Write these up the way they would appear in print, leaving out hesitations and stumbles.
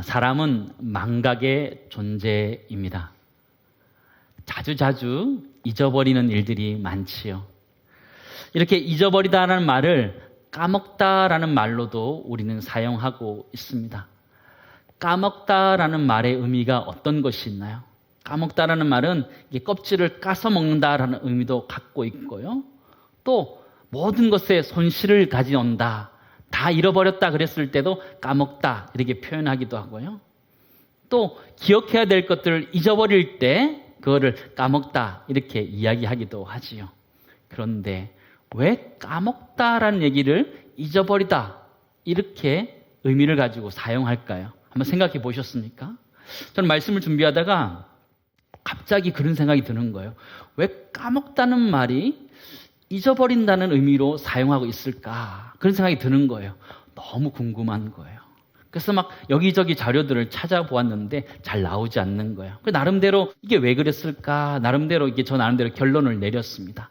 사람은 망각의 존재입니다. 자주자주 잊어버리는 일들이 많지요. 이렇게 잊어버리다라는 말을 까먹다라는 말로도 우리는 사용하고 있습니다. 까먹다라는 말의 의미가 어떤 것이 있나요? 까먹다라는 말은 이게 껍질을 까서 먹는다라는 의미도 갖고 있고요. 또 모든 것에 손실을 가져온다, 다 잃어버렸다 그랬을 때도 까먹다 이렇게 표현하기도 하고요. 또 기억해야 될 것들을 잊어버릴 때 그거를 까먹다 이렇게 이야기하기도 하지요. 그런데 왜 까먹다라는 얘기를 잊어버리다 이렇게 의미를 가지고 사용할까요? 한번 생각해 보셨습니까? 저는 말씀을 준비하다가 갑자기 그런 생각이 드는 거예요. 왜 까먹다는 말이 잊어버린다는 의미로 사용하고 있을까? 그런 생각이 드는 거예요. 너무 궁금한 거예요. 그래서 막 여기저기 자료들을 찾아보았는데 잘 나오지 않는 거예요. 나름대로 이게 왜 그랬을까? 나름대로 저 나름대로 결론을 내렸습니다.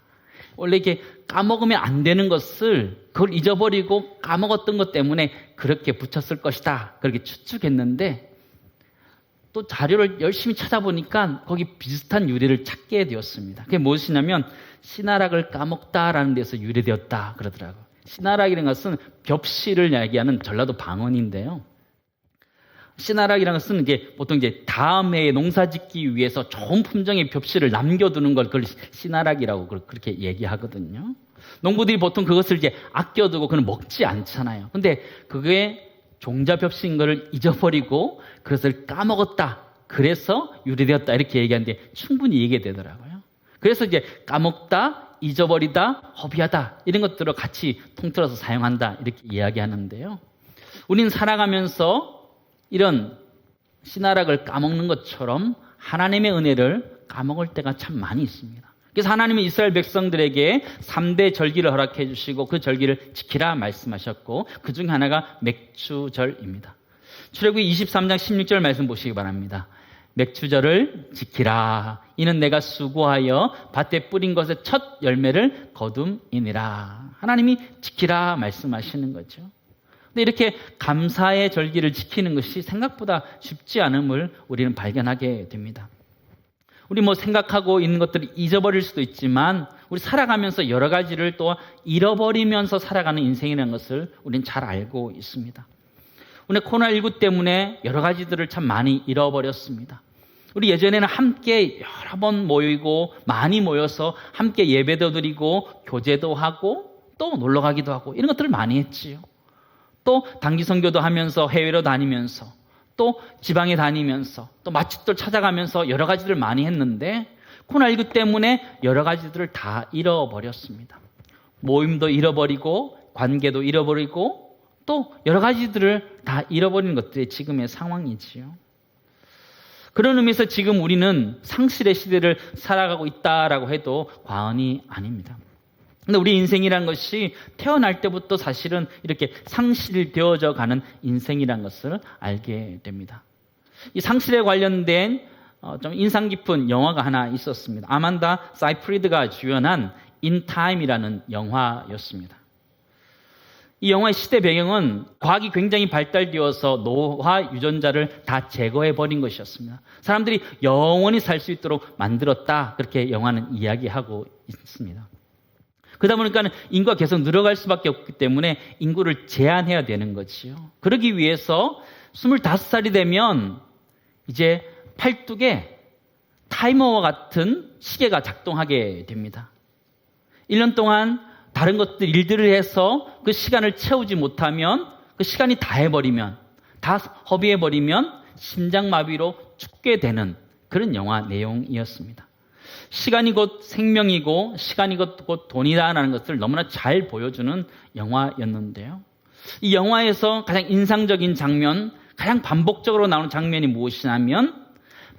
원래 이게 까먹으면 안 되는 것을 그걸 잊어버리고 까먹었던 것 때문에 그렇게 붙였을 것이다. 그렇게 추측했는데 또 자료를 열심히 찾아보니까 거기 비슷한 유래를 찾게 되었습니다. 그게 무엇이냐면 씨나락을 까먹다라는 데서 유래되었다 그러더라고요. 씨나락이라는 것은 벽시를 이야기하는 전라도 방언인데요. 씨나락이라는 것은 이게 보통 다음 해에 농사 짓기 위해서 좋은 품종의 벽시를 남겨두는 걸 그걸 씨나락이라고 그렇게 얘기하거든요. 농부들이 보통 그것을 아껴두고 그건 먹지 않잖아요. 근데 그게 종자 벽시인 것을 잊어버리고 그것을 까먹었다. 그래서 유래되었다. 이렇게 얘기하는데 충분히 이해되더라고요. 그래서 까먹다, 잊어버리다, 허비하다 이런 것들을 같이 통틀어서 사용한다. 이렇게 이야기하는데요. 우리는 살아가면서 이런 씨나락을 까먹는 것처럼 하나님의 은혜를 까먹을 때가 참 많이 있습니다. 그래서 하나님은 이스라엘 백성들에게 3대 절기를 허락해 주시고 그 절기를 지키라 말씀하셨고 그 중에 하나가 맥추절입니다. 출애굽기 23장 16절 말씀 보시기 바랍니다. 맥추절을 지키라. 이는 내가 수고하여 밭에 뿌린 것의 첫 열매를 거둠이니라. 하나님이 지키라 말씀하시는 거죠. 근데 이렇게 감사의 절기를 지키는 것이 생각보다 쉽지 않음을 우리는 발견하게 됩니다. 우리 생각하고 있는 것들을 잊어버릴 수도 있지만 우리 살아가면서 여러 가지를 또 잃어버리면서 살아가는 인생이라는 것을 우리는 잘 알고 있습니다. 오늘 코로나19 때문에 여러 가지들을 참 많이 잃어버렸습니다. 우리 예전에는 함께 여러 번 모이고 많이 모여서 함께 예배도 드리고 교제도 하고 또 놀러 가기도 하고 이런 것들을 많이 했지요. 또 단기 선교도 하면서 해외로 다니면서 또 지방에 다니면서 또 맛집들 찾아가면서 여러 가지들을 많이 했는데 코로나19 때문에 여러 가지들을 다 잃어버렸습니다. 모임도 잃어버리고 관계도 잃어버리고 또 여러 가지들을 다 잃어버리는 것들이 지금의 상황이지요. 그런 의미에서 지금 우리는 상실의 시대를 살아가고 있다라고 해도 과언이 아닙니다. 근데 우리 인생이란 것이 태어날 때부터 사실은 이렇게 상실되어져 가는 인생이란 것을 알게 됩니다. 이 상실에 관련된 좀 인상 깊은 영화가 하나 있었습니다. 아만다 사이프리드가 주연한 In Time이라는 영화였습니다. 이 영화의 시대 배경은 과학이 굉장히 발달되어서 노화 유전자를 다 제거해버린 것이었습니다. 사람들이 영원히 살 수 있도록 만들었다. 그렇게 영화는 이야기하고 있습니다. 그러다 보니까 인구가 계속 늘어갈 수밖에 없기 때문에 인구를 제한해야 되는 거지요. 그러기 위해서 25살이 되면 이제 팔뚝에 타이머와 같은 시계가 작동하게 됩니다. 1년 동안 다른 것들 일들을 해서 그 시간을 채우지 못하면 그 시간이 다 해버리면 다 허비해버리면 심장마비로 죽게 되는 그런 영화 내용이었습니다. 시간이 곧 생명이고 시간이 곧 돈이다라는 것을 너무나 잘 보여주는 영화였는데요. 이 영화에서 가장 인상적인 장면, 가장 반복적으로 나오는 장면이 무엇이냐면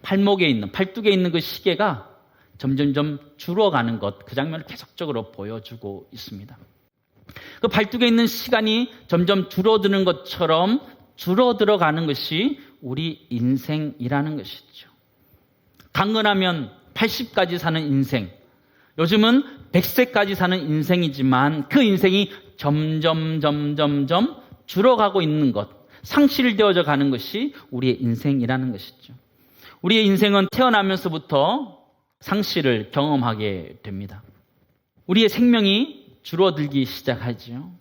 팔뚝에 있는 그 시계가 점점점 줄어가는 것, 그 장면을 계속적으로 보여주고 있습니다. 그 팔뚝에 있는 시간이 점점 줄어드는 것처럼 줄어들어가는 것이 우리 인생이라는 것이죠. 강건하면 80까지 사는 인생, 요즘은 100세까지 사는 인생이지만 그 인생이 점점 줄어가고 있는 것, 상실되어져 가는 것이 우리의 인생이라는 것이죠. 우리의 인생은 태어나면서부터 상실을 경험하게 됩니다. 우리의 생명이 줄어들기 시작하지요.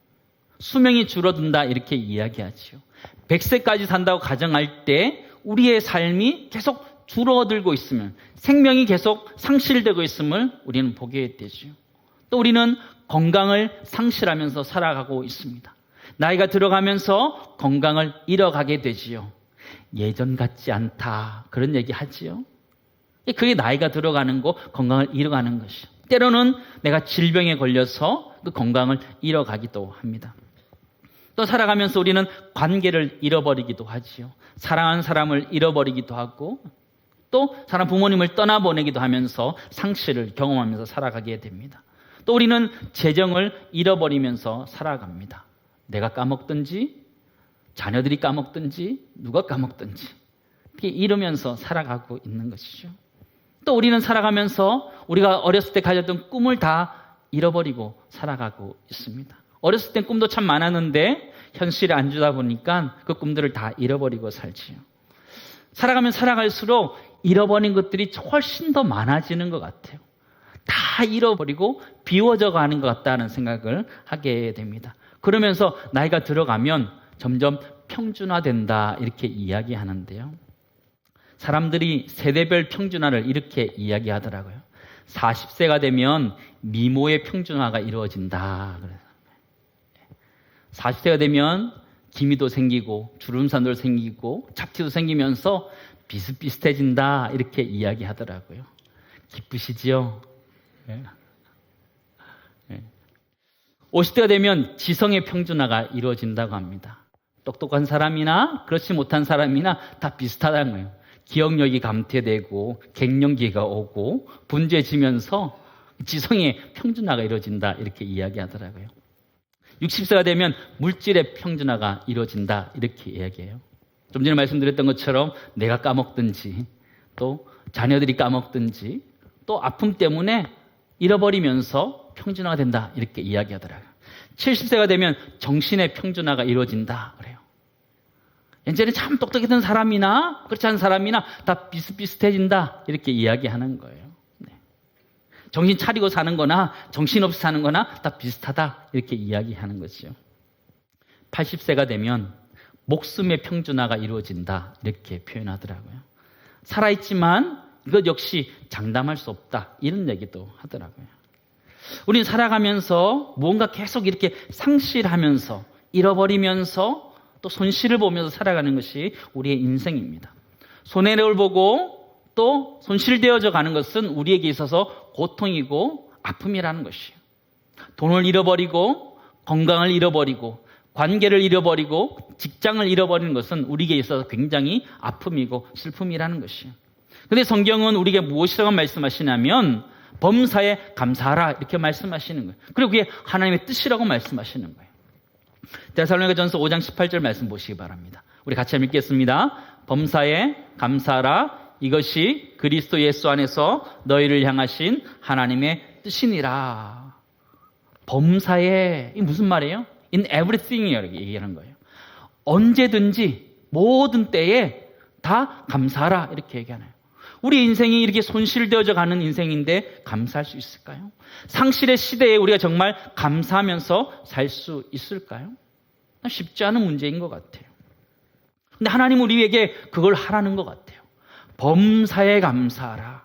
수명이 줄어든다 이렇게 이야기하지요. 100세까지 산다고 가정할 때 우리의 삶이 계속 줄어들고 있으면, 생명이 계속 상실되고 있음을 우리는 보게 되죠. 또 우리는 건강을 상실하면서 살아가고 있습니다. 나이가 들어가면서 건강을 잃어가게 되지요. 예전 같지 않다 그런 얘기 하지요. 그게 나이가 들어가는 거, 건강을 잃어가는 것이요. 때로는 내가 질병에 걸려서 그 건강을 잃어가기도 합니다. 또 살아가면서 우리는 관계를 잃어버리기도 하지요. 사랑하는 사람을 잃어버리기도 하고, 또 사람 부모님을 떠나보내기도 하면서 상실을 경험하면서 살아가게 됩니다. 또 우리는 재정을 잃어버리면서 살아갑니다. 내가 까먹든지 자녀들이 까먹든지 누가 까먹든지 이렇게 잃으면서 살아가고 있는 것이죠. 또 우리는 살아가면서 우리가 어렸을 때 가졌던 꿈을 다 잃어버리고 살아가고 있습니다. 어렸을 땐 꿈도 참 많았는데 현실에 안 주다 보니까 그 꿈들을 다 잃어버리고 살지요. 살아가면 살아갈수록 잃어버린 것들이 훨씬 더 많아지는 것 같아요. 다 잃어버리고 비워져 가는 것 같다는 생각을 하게 됩니다. 그러면서 나이가 들어가면 점점 평준화된다 이렇게 이야기하는데요. 사람들이 세대별 평준화를 이렇게 이야기하더라고요. 40세가 되면 미모의 평준화가 이루어진다. 40세가 되면 기미도 생기고 주름살도 생기고 잡티도 생기면서 비슷비슷해진다 이렇게 이야기하더라고요. 기쁘시지요? 네. 50대가 되면 지성의 평준화가 이루어진다고 합니다. 똑똑한 사람이나 그렇지 못한 사람이나 다 비슷하다는 거예요. 기억력이 감퇴되고 갱년기가 오고 분주해지면서 지성의 평준화가 이루어진다 이렇게 이야기하더라고요. 60세가 되면 물질의 평준화가 이루어진다 이렇게 이야기해요. 좀 전에 말씀드렸던 것처럼 내가 까먹든지 또 자녀들이 까먹든지 또 아픔 때문에 잃어버리면서 평준화가 된다 이렇게 이야기하더라고요. 70세가 되면 정신의 평준화가 이루어진다 그래요. 예전에 참 똑똑했던 사람이나 그렇지 않은 사람이나 다 비슷비슷해진다 이렇게 이야기하는 거예요. 네. 정신 차리고 사는 거나 정신없이 사는 거나 다 비슷하다 이렇게 이야기하는 거죠. 80세가 되면 목숨의 평준화가 이루어진다 이렇게 표현하더라고요. 살아있지만 이것 역시 장담할 수 없다 이런 얘기도 하더라고요. 우리는 살아가면서 무언가 계속 이렇게 상실하면서 잃어버리면서 또 손실을 보면서 살아가는 것이 우리의 인생입니다. 손해를 보고 또 손실되어져 가는 것은 우리에게 있어서 고통이고 아픔이라는 것이에요. 돈을 잃어버리고 건강을 잃어버리고 관계를 잃어버리고 직장을 잃어버리는 것은 우리에게 있어서 굉장히 아픔이고 슬픔이라는 것이에요. 그런데 성경은 우리에게 무엇이라고 말씀하시냐면 범사에 감사하라 이렇게 말씀하시는 거예요. 그리고 그게 하나님의 뜻이라고 말씀하시는 거예요. 데살로니가전서 5장 18절 말씀 보시기 바랍니다. 우리 같이 읽겠습니다. 범사에 감사하라 이것이 그리스도 예수 안에서 너희를 향하신 하나님의 뜻이니라. 범사에 이 무슨 말이에요? In everything이라고 얘기하는 거예요. 언제든지 모든 때에 다 감사하라 이렇게 얘기하나요? 우리 인생이 이렇게 손실되어져 가는 인생인데 감사할 수 있을까요? 상실의 시대에 우리가 정말 감사하면서 살 수 있을까요? 쉽지 않은 문제인 것 같아요. 근데 하나님은 우리에게 그걸 하라는 것 같아요. 범사에 감사하라.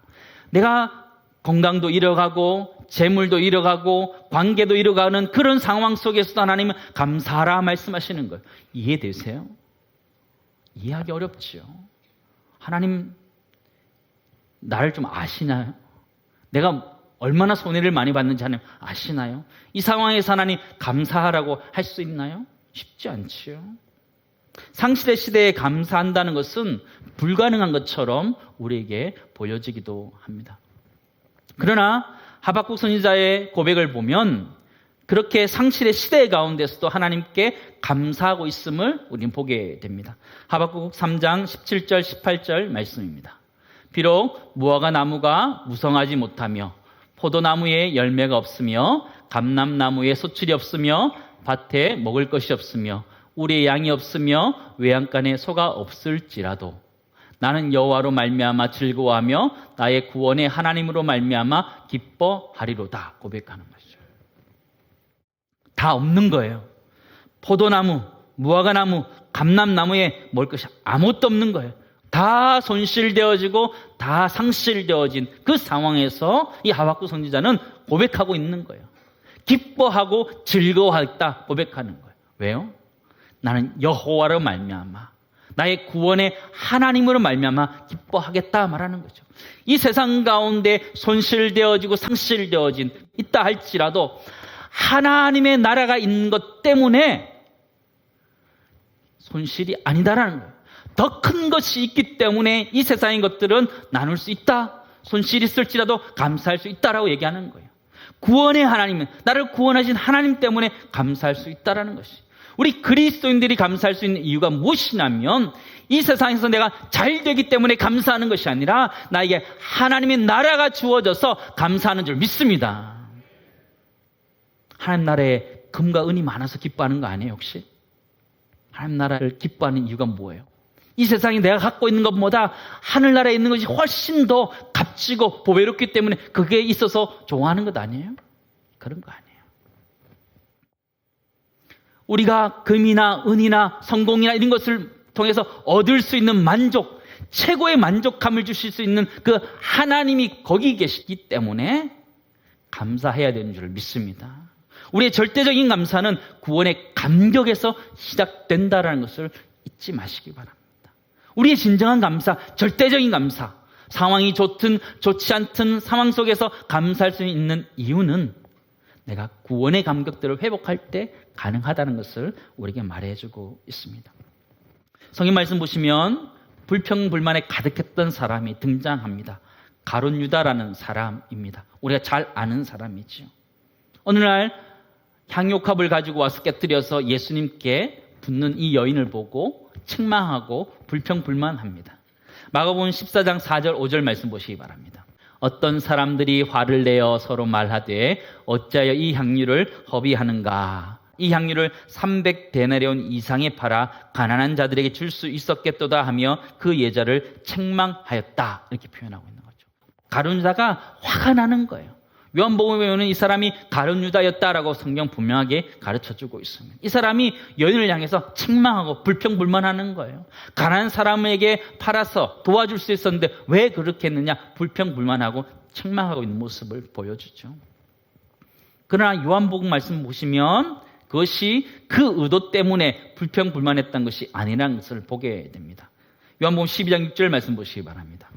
내가 건강도 잃어가고 재물도 잃어가고 관계도 잃어가는 그런 상황 속에서도 하나님은 감사하라 말씀하시는 거예요. 이해되세요? 이해하기 어렵지요. 하나님 나를 좀 아시나요? 내가 얼마나 손해를 많이 받는지 하나님 아시나요? 이 상황에서 하나님 감사하라고 할 수 있나요? 쉽지 않지요. 상실의 시대에 감사한다는 것은 불가능한 것처럼 우리에게 보여지기도 합니다. 그러나 하박국 선지자의 고백을 보면 그렇게 상실의 시대 가운데서도 하나님께 감사하고 있음을 우리는 보게 됩니다. 하박국 3장 17절 18절 말씀입니다. 비록 무화과 나무가 무성하지 못하며 포도나무에 열매가 없으며 감람나무에 소출이 없으며 밭에 먹을 것이 없으며 우리의 양이 없으며 외양간에 소가 없을지라도 나는 여호와로 말미암아 즐거워하며 나의 구원의 하나님으로 말미암아 기뻐하리로다 고백하는 것이죠. 다 없는 거예요. 포도나무, 무화과나무, 감람나무에 먹을 것이 아무것도 없는 거예요. 다 손실되어지고 다 상실되어진 그 상황에서 이 하박국 선지자는 고백하고 있는 거예요. 기뻐하고 즐거워하겠다 고백하는 거예요. 왜요? 나는 여호와로 말미암아 나의 구원의 하나님으로 말미암아 기뻐하겠다 말하는 거죠. 이 세상 가운데 손실되어지고 상실되어진 있다 할지라도 하나님의 나라가 있는 것 때문에 손실이 아니다라는 거예요. 더 큰 것이 있기 때문에 이 세상의 것들은 나눌 수 있다. 손실이 있을지라도 감사할 수 있다라고 얘기하는 거예요. 구원의 하나님은 나를 구원하신 하나님 때문에 감사할 수 있다라는 것이. 우리 그리스도인들이 감사할 수 있는 이유가 무엇이냐면 이 세상에서 내가 잘 되기 때문에 감사하는 것이 아니라 나에게 하나님의 나라가 주어져서 감사하는 줄 믿습니다. 하나님 나라에 금과 은이 많아서 기뻐하는 거 아니에요 혹시? 하나님 나라를 기뻐하는 이유가 뭐예요? 이 세상에 내가 갖고 있는 것보다 하늘나라에 있는 것이 훨씬 더 값지고 보배롭기 때문에 그게 있어서 좋아하는 것 아니에요? 그런 거 아니에요. 우리가 금이나 은이나 성공이나 이런 것을 통해서 얻을 수 있는 만족, 최고의 만족감을 주실 수 있는 그 하나님이 거기 계시기 때문에 감사해야 되는 줄 믿습니다. 우리의 절대적인 감사는 구원의 감격에서 시작된다는 것을 잊지 마시기 바랍니다. 우리의 진정한 감사, 절대적인 감사, 상황이 좋든 좋지 않든 상황 속에서 감사할 수 있는 이유는 내가 구원의 감격들을 회복할 때 가능하다는 것을 우리에게 말해주고 있습니다. 성경 말씀 보시면 불평불만에 가득했던 사람이 등장합니다. 가룟 유다라는 사람입니다. 우리가 잘 아는 사람이죠. 어느 날 향유옥합을 가지고 와서 깨뜨려서 예수님께 붓는 이 여인을 보고 책망하고 불평불만합니다. 마가복음 14장 4절 5절 말씀 보시기 바랍니다. 어떤 사람들이 화를 내어 서로 말하되 어찌하여 이 향유를 허비하는가? 이 향유를 300데나리온 이상에 팔아 가난한 자들에게 줄 수 있었겠도다 하며 그 예자를 책망하였다. 이렇게 표현하고 있는 거죠. 가룟 유다가 화가 나는 거예요. 요한복음에 보면 이 사람이 가룟 유다였다라고 성경 분명하게 가르쳐주고 있습니다. 이 사람이 여인을 향해서 책망하고 불평불만하는 거예요. 가난한 사람에게 팔아서 도와줄 수 있었는데 왜 그렇게 했느냐 불평불만하고 책망하고 있는 모습을 보여주죠. 그러나 요한복음 말씀 보시면 그것이 그 의도 때문에 불평불만했던 것이 아니라는 것을 보게 됩니다. 요한복음 12장 6절 말씀 보시기 바랍니다.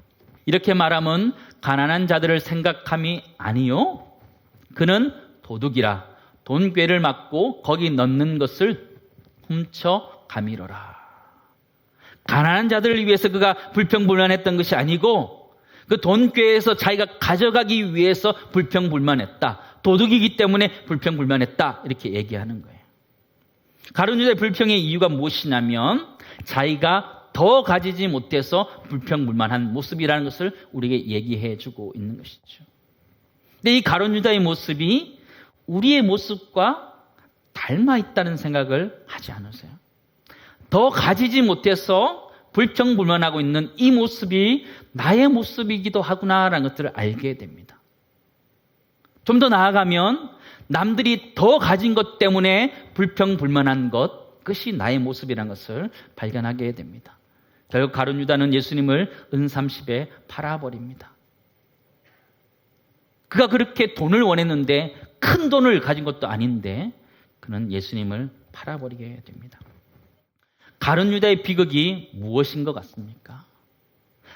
이렇게 말하면 가난한 자들을 생각함이 아니요 그는 도둑이라 돈꾀를 맞고 거기 넣는 것을 훔쳐 가미러라. 가난한 자들을 위해서 그가 불평불만했던 것이 아니고 그 돈꾀에서 자기가 가져가기 위해서 불평불만했다. 도둑이기 때문에 불평불만했다. 이렇게 얘기하는 거예요. 가룟 유다의 불평의 이유가 무엇이냐면 자기가 더 가지지 못해서 불평불만한 모습이라는 것을 우리에게 얘기해 주고 있는 것이죠. 근데 이 가룟 유다의 모습이 우리의 모습과 닮아 있다는 생각을 하지 않으세요? 더 가지지 못해서 불평불만하고 있는 이 모습이 나의 모습이기도 하구나라는 것들을 알게 됩니다. 좀 더 나아가면 남들이 더 가진 것 때문에 불평불만한 것, 그것이 나의 모습이라는 것을 발견하게 됩니다. 결국 가룟 유다는 예수님을 은30에 팔아버립니다. 그가 그렇게 돈을 원했는데 큰 돈을 가진 것도 아닌데 그는 예수님을 팔아버리게 됩니다. 가룟 유다의 비극이 무엇인 것 같습니까?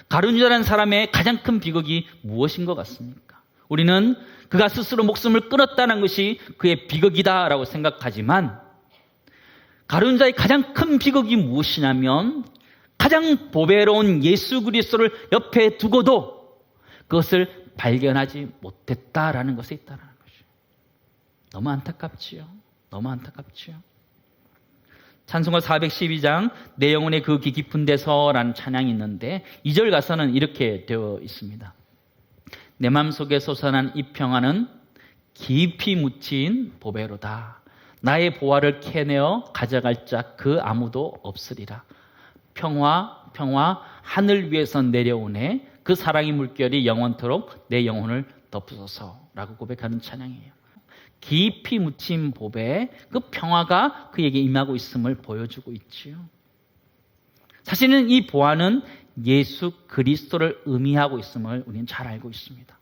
가룟 유다라는 사람의 가장 큰 비극이 무엇인 것 같습니까? 우리는 그가 스스로 목숨을 끊었다는 것이 그의 비극이다라고 생각하지만 가룟 유다의 가장 큰 비극이 무엇이냐면 가장 보배로운 예수 그리스도를 옆에 두고도 그것을 발견하지 못했다라는 것에 있다는 것이죠. 너무 안타깝지요. 너무 안타깝지요. 찬송가 412장 내 영혼의 그 깊은 데서라는 찬양이 있는데 2절 가서는 이렇게 되어 있습니다. 내 마음속에 솟아난 이 평안은 깊이 묻힌 보배로다. 나의 보화를 캐내어 가져갈 자 그 아무도 없으리라. 평화 하늘 위에서 내려오네. 그 사랑의 물결이 영원토록 내 영혼을 덮으소서라고 고백하는 찬양이에요. 깊이 묻힌 보배, 그 평화가 그에게 임하고 있음을 보여주고 있지요. 사실은 이 보화는 예수 그리스도를 의미하고 있음을 우리는 잘 알고 있습니다.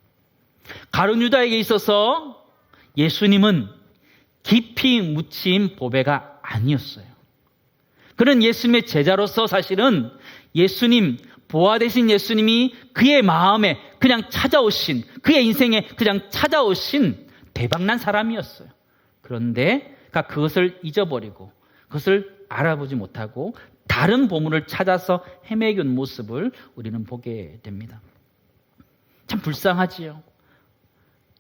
가룟 유다에게 있어서 예수님은 깊이 묻힌 보배가 아니었어요. 그는 예수님의 제자로서 사실은 예수님, 보화 되신 예수님이 그의 마음에 그냥 찾아오신, 그의 인생에 그냥 찾아오신 대박난 사람이었어요. 그런데 그것을 잊어버리고 그것을 알아보지 못하고 다른 보물을 찾아서 헤매긴 모습을 우리는 보게 됩니다. 참 불쌍하지요.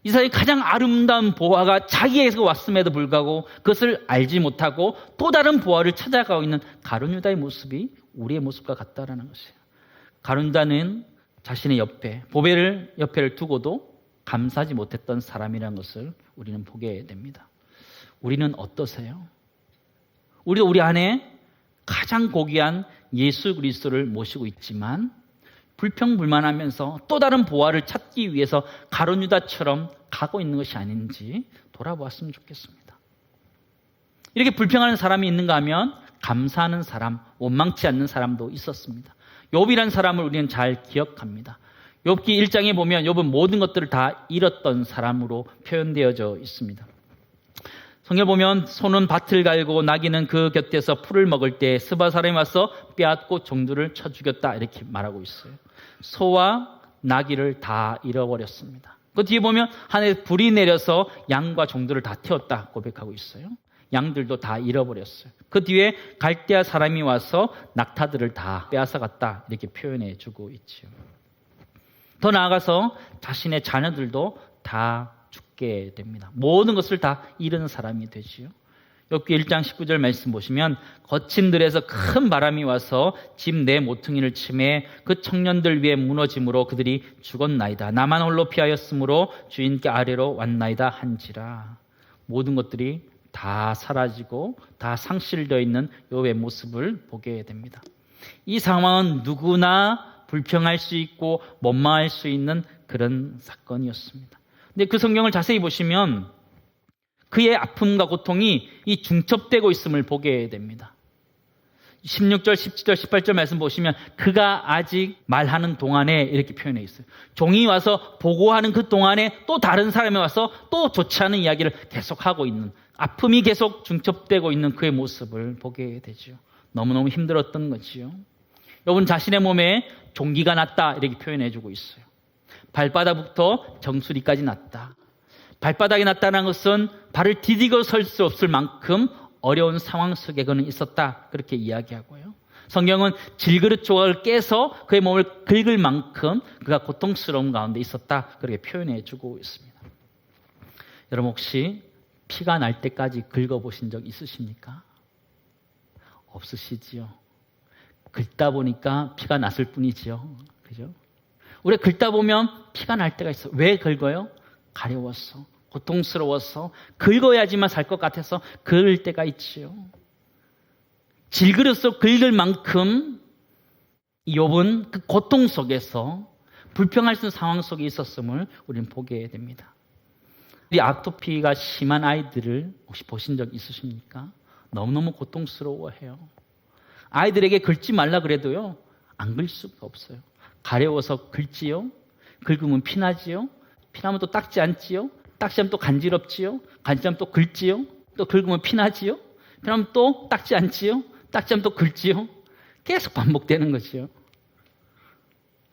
이 사람이 가장 아름다운 보화가 자기에게서 왔음에도 불구하고 그것을 알지 못하고 또 다른 보화를 찾아가고 있는 가룟 유다의 모습이 우리의 모습과 같다라는 것이에요. 가룟 유다는 자신의 보배를 두고도 감사하지 못했던 사람이라는 것을 우리는 보게 됩니다. 우리는 어떠세요? 우리도 우리 안에 가장 고귀한 예수 그리스도를 모시고 있지만 불평불만하면서 또 다른 보화를 찾기 위해서 가룟 유다처럼 가고 있는 것이 아닌지 돌아보았으면 좋겠습니다. 이렇게 불평하는 사람이 있는가 하면 감사하는 사람, 원망치 않는 사람도 있었습니다. 욥이라는 사람을 우리는 잘 기억합니다. 욥기 1장에 보면 욥은 모든 것들을 다 잃었던 사람으로 표현되어져 있습니다. 성경에 보면 소는 밭을 갈고 나귀는 그 곁에서 풀을 먹을 때 스바 사람이 와서 빼앗고 종들을 쳐 죽였다 이렇게 말하고 있어요. 소와 나귀를 다 잃어버렸습니다. 그 뒤에 보면 하늘에 불이 내려서 양과 종들을 다 태웠다 고백하고 있어요. 양들도 다 잃어버렸어요. 그 뒤에 갈대아 사람이 와서 낙타들을 다 빼앗아갔다 이렇게 표현해 주고 있죠. 더 나아가서 자신의 자녀들도 다 죽게 됩니다. 모든 것을 다 잃은 사람이 되지요. 욥기 1장 19절 말씀 보시면 거친 들에서 큰 바람이 와서 집 내 모퉁이를 치매 그 청년들 위에 무너짐으로 그들이 죽었나이다. 나만 홀로 피하였으므로 주인께 아래로 왔나이다 한지라. 모든 것들이 다 사라지고 다 상실되어 있는 욥의 모습을 보게 됩니다. 이 상황은 누구나 불평할 수 있고 원망할 수 있는 그런 사건이었습니다. 근데 그 성경을 자세히 보시면 그의 아픔과 고통이 이 중첩되고 있음을 보게 됩니다. 16절, 17절, 18절 말씀 보시면 그가 아직 말하는 동안에 이렇게 표현해 있어요. 종이 와서 보고하는 그 동안에 또 다른 사람이 와서 또 좋지 않은 이야기를 계속하고 있는, 아픔이 계속 중첩되고 있는 그의 모습을 보게 되죠. 너무너무 힘들었던 거지요. 여러분 자신의 몸에 종기가 났다 이렇게 표현해 주고 있어요. 발바닥부터 정수리까지 났다. 발바닥이 났다는 것은 발을 디디고 설 수 없을 만큼 어려운 상황 속에 그는 있었다 그렇게 이야기하고요. 성경은 질그릇 조각을 깨서 그의 몸을 긁을 만큼 그가 고통스러운 가운데 있었다 그렇게 표현해 주고 있습니다. 여러분 혹시 피가 날 때까지 긁어보신 적 있으십니까? 없으시지요. 긁다 보니까 피가 났을 뿐이지요. 그죠? 우리가 긁다 보면 피가 날 때가 있어. 왜 긁어요? 가려웠어. 고통스러워서 긁어야지만 살 것 같아서 긁을 때가 있지요. 질그릇으로 긁을 만큼 욥은 그 고통 속에서 불평할 수 있는 상황 속에 있었음을 우리는 보게 됩니다. 이 아토피가 심한 아이들을 혹시 보신 적 있으십니까? 너무너무 고통스러워해요. 아이들에게 긁지 말라 그래도요, 안 긁을 수가 없어요. 가려워서 긁지요. 긁으면 피나지요. 피나면 또 닦지 않지요. 닦지면 또 간지럽지요. 간지하면 또 긁지요. 또 긁으면 피나지요. 피나면 또 닦지 않지요. 닦지하면 또 긁지요. 계속 반복되는 것이요.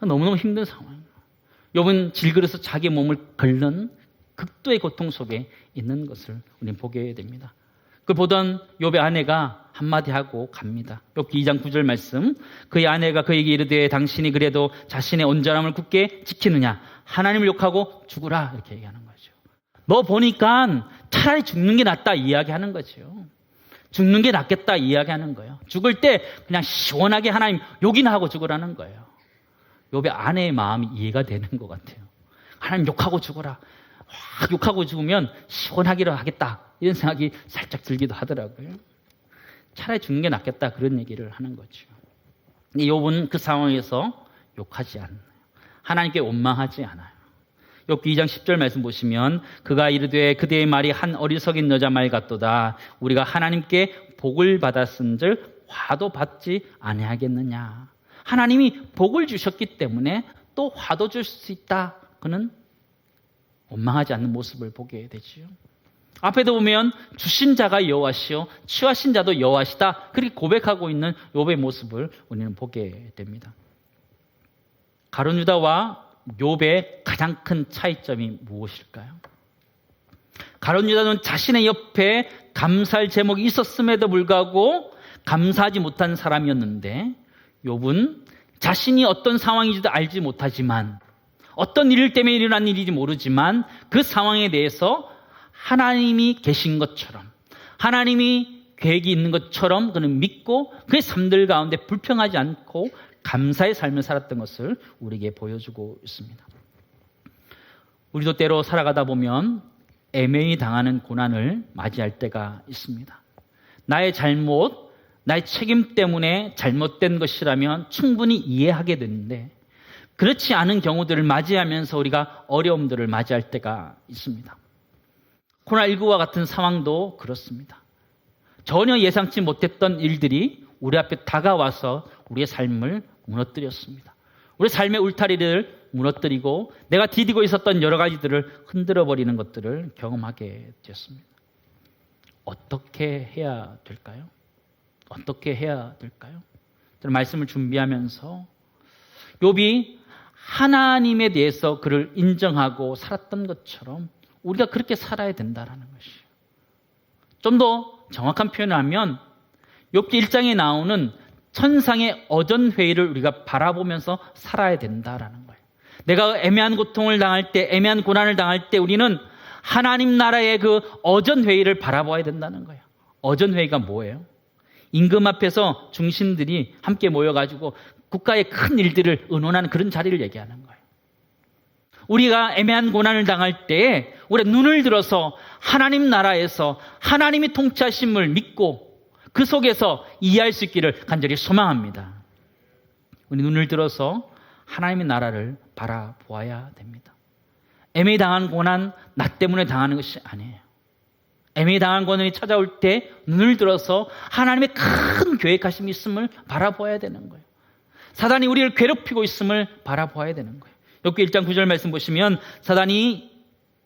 너무너무 힘든 상황이에요. 욥은 질그릇에서 자기 몸을 긁는 극도의 고통 속에 있는 것을 우리는 보게 됩니다. 그걸 보던 욥의 아내가 한마디 하고 갑니다. 욥기 2장 9절 말씀. 그의 아내가 그에게 이르되 당신이 그래도 자신의 온전함을 굳게 지키느냐? 하나님을 욕하고 죽으라 이렇게 얘기하는 거죠. 너 보니까 차라리 죽는 게 낫다 이야기하는 거죠. 죽는 게 낫겠다 이야기하는 거예요. 죽을 때 그냥 시원하게 하나님 욕이나 하고 죽으라는 거예요. 욥의 아내의 마음이 이해가 되는 것 같아요. 하나님 욕하고 죽어라. 확 욕하고 죽으면 시원하기로 하겠다 이런 생각이 살짝 들기도 하더라고요. 차라리 죽는 게 낫겠다 그런 얘기를 하는 거죠. 근데 욥은 그 상황에서 욕하지 않아요. 하나님께 원망하지 않아요. 욥기 2장 10절 말씀 보시면 그가 이르되 그대의 말이 한 어리석인 여자 말 같도다. 우리가 하나님께 복을 받았은즉 화도 받지 아니하겠느냐. 하나님이 복을 주셨기 때문에 또 화도 줄 수 있다. 그는 원망하지 않는 모습을 보게 되지요. 앞에도 보면 주신 자가 여호와시요 취하신 자도 여호와시다. 그렇게 고백하고 있는 욥의 모습을 우리는 보게 됩니다. 가룟 유다와 욥의 가장 큰 차이점이 무엇일까요? 가룟 유다는 자신의 옆에 감사할 제목이 있었음에도 불구하고 감사하지 못한 사람이었는데 욥은 자신이 어떤 상황인지도 알지 못하지만 어떤 일 때문에 일어난 일인지 모르지만 그 상황에 대해서 하나님이 계신 것처럼 하나님이 계획이 있는 것처럼 그는 믿고 그의 삶들 가운데 불평하지 않고 감사의 삶을 살았던 것을 우리에게 보여주고 있습니다. 우리도 때로 살아가다 보면 애매히 당하는 고난을 맞이할 때가 있습니다. 나의 잘못, 나의 책임 때문에 잘못된 것이라면 충분히 이해하게 되는데 그렇지 않은 경우들을 맞이하면서 우리가 어려움들을 맞이할 때가 있습니다. 코로나19와 같은 상황도 그렇습니다. 전혀 예상치 못했던 일들이 우리 앞에 다가와서 우리의 삶을 무너뜨렸습니다. 우리 삶의 울타리를 무너뜨리고 내가 디디고 있었던 여러 가지들을 흔들어버리는 것들을 경험하게 됐습니다. 어떻게 해야 될까요? 어떻게 해야 될까요? 저는 말씀을 준비하면서 욥이 하나님에 대해서 그를 인정하고 살았던 것처럼 우리가 그렇게 살아야 된다는 것이에요. 좀 더 정확한 표현을 하면 욥기 1장에 나오는 천상의 어전회의를 우리가 바라보면서 살아야 된다는 거예요. 내가 애매한 고통을 당할 때, 애매한 고난을 당할 때 우리는 하나님 나라의 그 어전회의를 바라봐야 된다는 거예요. 어전회의가 뭐예요? 임금 앞에서 중신들이 함께 모여가지고 국가의 큰 일들을 의논하는 그런 자리를 얘기하는 거예요. 우리가 애매한 고난을 당할 때 우리 눈을 들어서 하나님 나라에서 하나님이 통치하심을 믿고 그 속에서 이해할 수 있기를 간절히 소망합니다. 우리 눈을 들어서 하나님의 나라를 바라보아야 됩니다. 애매히 당한 고난 나 때문에 당하는 것이 아니에요. 애매히 당한 고난이 찾아올 때 눈을 들어서 하나님의 큰 계획하심이 있음을 바라보아야 되는 거예요. 사단이 우리를 괴롭히고 있음을 바라보아야 되는 거예요. 욥기 1장 9절 말씀 보시면 사단이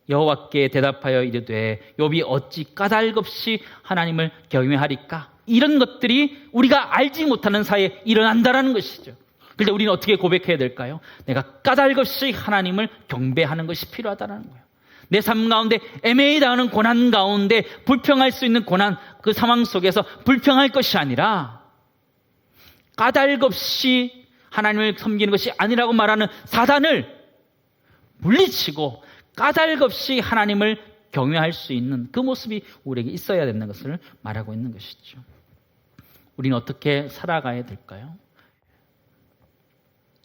여호와께 대답하여 이르되 욥이 어찌 까닭없이 하나님을 경외하리까? 이런 것들이 우리가 알지 못하는 사이에 일어난다는 것이죠. 그런데 우리는 어떻게 고백해야 될까요? 내가 까닭없이 하나님을 경배하는 것이 필요하다는 거예요. 내 삶 가운데 애매히 당하는 고난 가운데 불평할 수 있는 고난 그 상황 속에서 불평할 것이 아니라 까닭없이 하나님을 섬기는 것이 아니라고 말하는 사단을 물리치고 까닭없이 하나님을 경외할 수 있는 그 모습이 우리에게 있어야 된다는 것을 말하고 있는 것이죠. 우리는 어떻게 살아가야 될까요?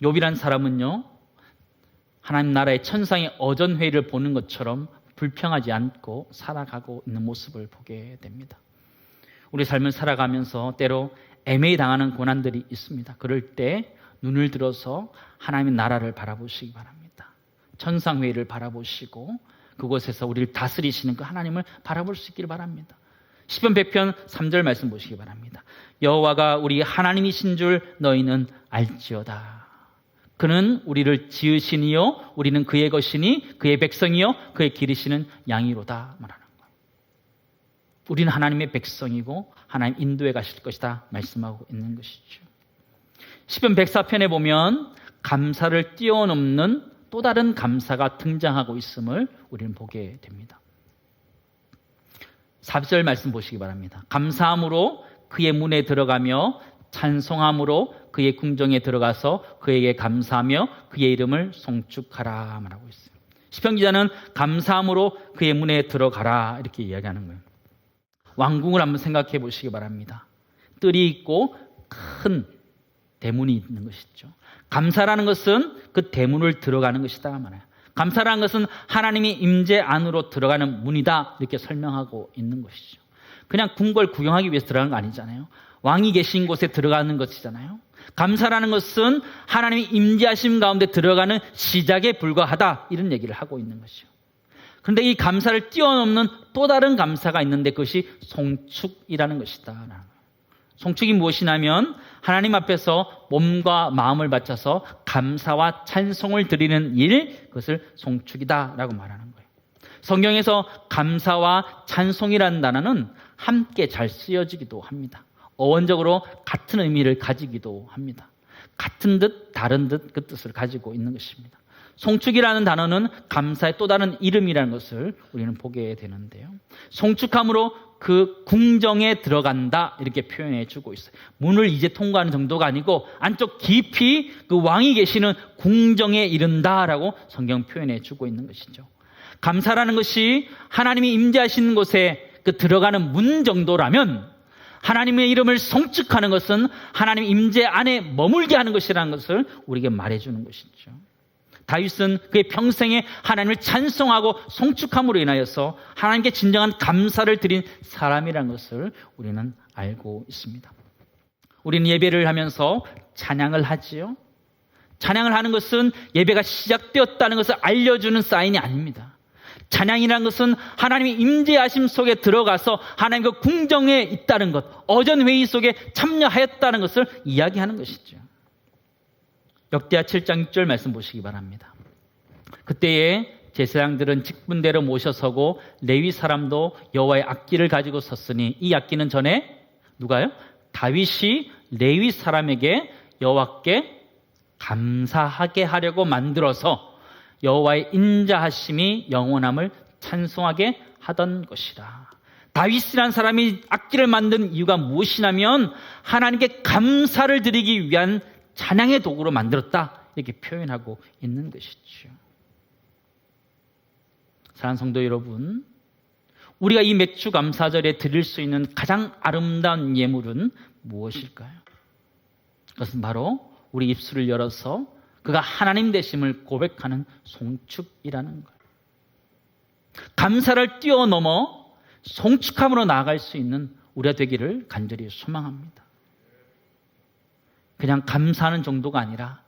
욥이란 사람은요, 하나님 나라의 천상의 어전회의를 보는 것처럼 불평하지 않고 살아가고 있는 모습을 보게 됩니다. 우리 삶을 살아가면서 때로 애매히 당하는 고난들이 있습니다. 그럴 때 눈을 들어서 하나님의 나라를 바라보시기 바랍니다. 천상회의를 바라보시고 그곳에서 우리를 다스리시는 그 하나님을 바라볼 수 있기를 바랍니다. 시편 100편 3절 말씀 보시기 바랍니다. 여호와가 우리 하나님이신 줄 너희는 알지어다. 그는 우리를 지으시니요 우리는 그의 것이니 그의 백성이요 그의 기르시는 양이로다 말하는 거예요. 우리는 하나님의 백성이고 하나님 인도에 가실 것이다 말씀하고 있는 것이죠. 시편 104편에 보면 감사를 뛰어넘는 또 다른 감사가 등장하고 있음을 우리는 보게 됩니다. 4절 말씀 보시기 바랍니다. 감사함으로 그의 문에 들어가며 찬송함으로 그의 궁정에 들어가서 그에게 감사하며 그의 이름을 송축하라 말하고 있어요. 시편 기자는 감사함으로 그의 문에 들어가라 이렇게 이야기하는 거예요. 왕궁을 한번 생각해 보시기 바랍니다. 뜰이 있고 큰 대문이 있는 것이죠. 감사라는 것은 그 대문을 들어가는 것이다 말해요. 감사라는 것은 하나님이 임재 안으로 들어가는 문이다 이렇게 설명하고 있는 것이죠. 그냥 궁궐 구경하기 위해서 들어가는 거 아니잖아요. 왕이 계신 곳에 들어가는 것이잖아요. 감사라는 것은 하나님이 임재하심 가운데 들어가는 시작에 불과하다 이런 얘기를 하고 있는 것이죠. 그런데 이 감사를 뛰어넘는 또 다른 감사가 있는데 그것이 송축이라는 것이다. 송축이 무엇이냐면 하나님 앞에서 몸과 마음을 바쳐서 감사와 찬송을 드리는 일, 그것을 송축이다라고 말하는 거예요. 성경에서 감사와 찬송이라는 단어는 함께 잘 쓰여지기도 합니다. 어원적으로 같은 의미를 가지기도 합니다. 같은 듯 다른 듯 그 뜻을 가지고 있는 것입니다. 송축이라는 단어는 감사의 또 다른 이름이라는 것을 우리는 보게 되는데요. 송축함으로 그 궁정에 들어간다 이렇게 표현해 주고 있어요. 문을 이제 통과하는 정도가 아니고 안쪽 깊이 그 왕이 계시는 궁정에 이른다라고 성경 표현해 주고 있는 것이죠. 감사라는 것이 하나님이 임재하시는 곳에 그 들어가는 문 정도라면 하나님의 이름을 송축하는 것은 하나님 임재 안에 머물게 하는 것이라는 것을 우리에게 말해주는 것이죠. 다윗은 그의 평생에 하나님을 찬송하고 송축함으로 인하여서 하나님께 진정한 감사를 드린 사람이라는 것을 우리는 알고 있습니다. 우리는 예배를 하면서 찬양을 하지요. 찬양을 하는 것은 예배가 시작되었다는 것을 알려주는 사인이 아닙니다. 찬양이라는 것은 하나님의 임재하심 속에 들어가서 하나님 그 궁정에 있다는 것, 어전 회의 속에 참여하였다는 것을 이야기하는 것이죠. 역대하 7장 6절 말씀 보시기 바랍니다. 그때에 제사장들은 직분대로 모셔서고 레위 사람도 여호와의 악기를 가지고 섰으니 이 악기는 전에 누가요? 다윗이 레위 사람에게 여호와께 감사하게 하려고 만들어서 여호와의 인자하심이 영원함을 찬송하게 하던 것이라. 다윗이라는 사람이 악기를 만든 이유가 무엇이냐면 하나님께 감사를 드리기 위한 찬양의 도구로 만들었다 이렇게 표현하고 있는 것이죠. 사랑하는 성도 여러분, 우리가 이 맥주 감사절에 드릴 수 있는 가장 아름다운 예물은 무엇일까요? 그것은 바로 우리 입술을 열어서 그가 하나님 되심을 고백하는 송축이라는 거예요. 감사를 뛰어넘어 송축함으로 나아갈 수 있는 우리가 되기를 간절히 소망합니다. 그냥 감사하는 정도가 아니라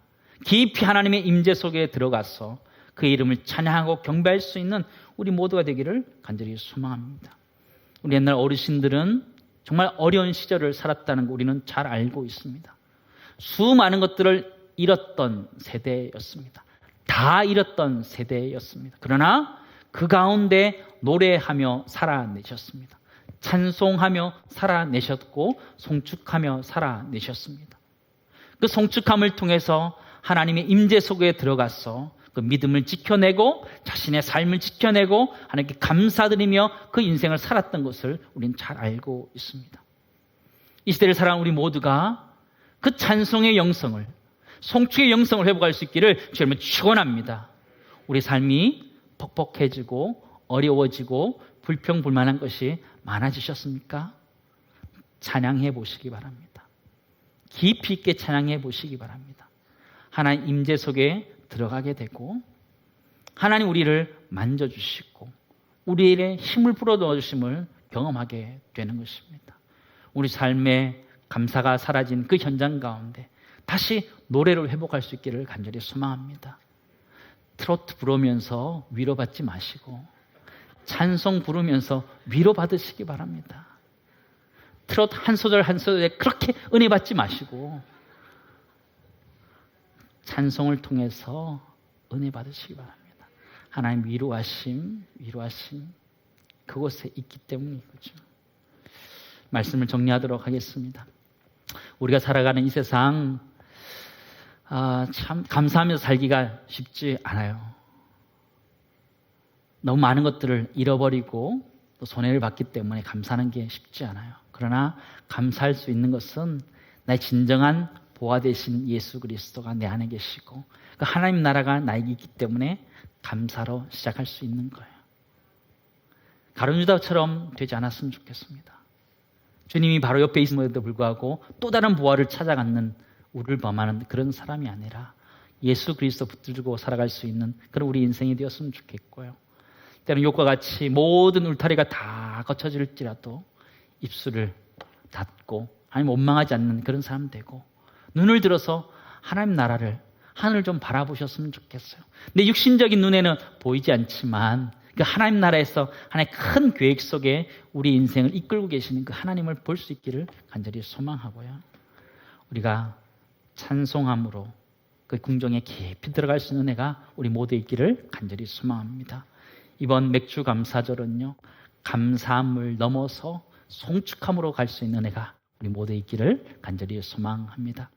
깊이 하나님의 임재 속에 들어가서 그의 이름을 찬양하고 경배할 수 있는 우리 모두가 되기를 간절히 소망합니다. 우리 옛날 어르신들은 정말 어려운 시절을 살았다는 거 우리는 잘 알고 있습니다. 수많은 것들을 잃었던 세대였습니다. 다 잃었던 세대였습니다. 그러나 그 가운데 노래하며 살아내셨습니다. 찬송하며 살아내셨고 송축하며 살아내셨습니다. 그 송축함을 통해서 하나님의 임재 속에 들어가서 그 믿음을 지켜내고 자신의 삶을 지켜내고 하나님께 감사드리며 그 인생을 살았던 것을 우리는 잘 알고 있습니다. 이 시대를 살아가는 우리 모두가 그 찬송의 영성을, 송축의 영성을 회복할 수 있기를 주님을 축원합니다. 우리 삶이 퍽퍽해지고 어려워지고 불평불만한 것이 많아지셨습니까? 찬양해 보시기 바랍니다. 깊이 있게 찬양해 보시기 바랍니다. 하나님 임재 속에 들어가게 되고 하나님 우리를 만져주시고 우리의 힘을 불어넣어 주심을 경험하게 되는 것입니다. 우리 삶에 감사가 사라진 그 현장 가운데 다시 노래를 회복할 수 있기를 간절히 소망합니다. 트로트 부르면서 위로받지 마시고 찬송 부르면서 위로받으시기 바랍니다. 트로트 한 소절 한 소절에 그렇게 은혜 받지 마시고 찬송을 통해서 은혜 받으시기 바랍니다. 하나님 위로하심 그곳에 있기 때문이죠. 말씀을 정리하도록 하겠습니다. 우리가 살아가는 이 세상 참 감사하면서 살기가 쉽지 않아요. 너무 많은 것들을 잃어버리고 또 손해를 받기 때문에 감사하는 게 쉽지 않아요. 그러나 감사할 수 있는 것은 나의 진정한 보화 되신 예수 그리스도가 내 안에 계시고 그 하나님 나라가 나에게 있기 때문에 감사로 시작할 수 있는 거예요. 가룟유다처럼 되지 않았으면 좋겠습니다. 주님이 바로 옆에 있음에도 불구하고 또 다른 보화를 찾아가는 우리를 범하는 그런 사람이 아니라 예수 그리스도 붙들고 살아갈 수 있는 그런 우리 인생이 되었으면 좋겠고요. 때로는 욕과 같이 모든 울타리가 다 거쳐질지라도 입술을 닫고 아니면 원망하지 않는 그런 사람 되고 눈을 들어서 하나님 나라를 하늘을 좀 바라보셨으면 좋겠어요. 내 육신적인 눈에는 보이지 않지만 그 하나님 나라에서 하나님의 큰 계획 속에 우리 인생을 이끌고 계시는 그 하나님을 볼 수 있기를 간절히 소망하고요. 우리가 찬송함으로 그 궁정에 깊이 들어갈 수 있는 은혜가 우리 모두에 있기를 간절히 소망합니다. 이번 맥주 감사절은요, 감사함을 넘어서 송축함으로 갈 수 있는 은혜가 우리 모두에 있기를 간절히 소망합니다.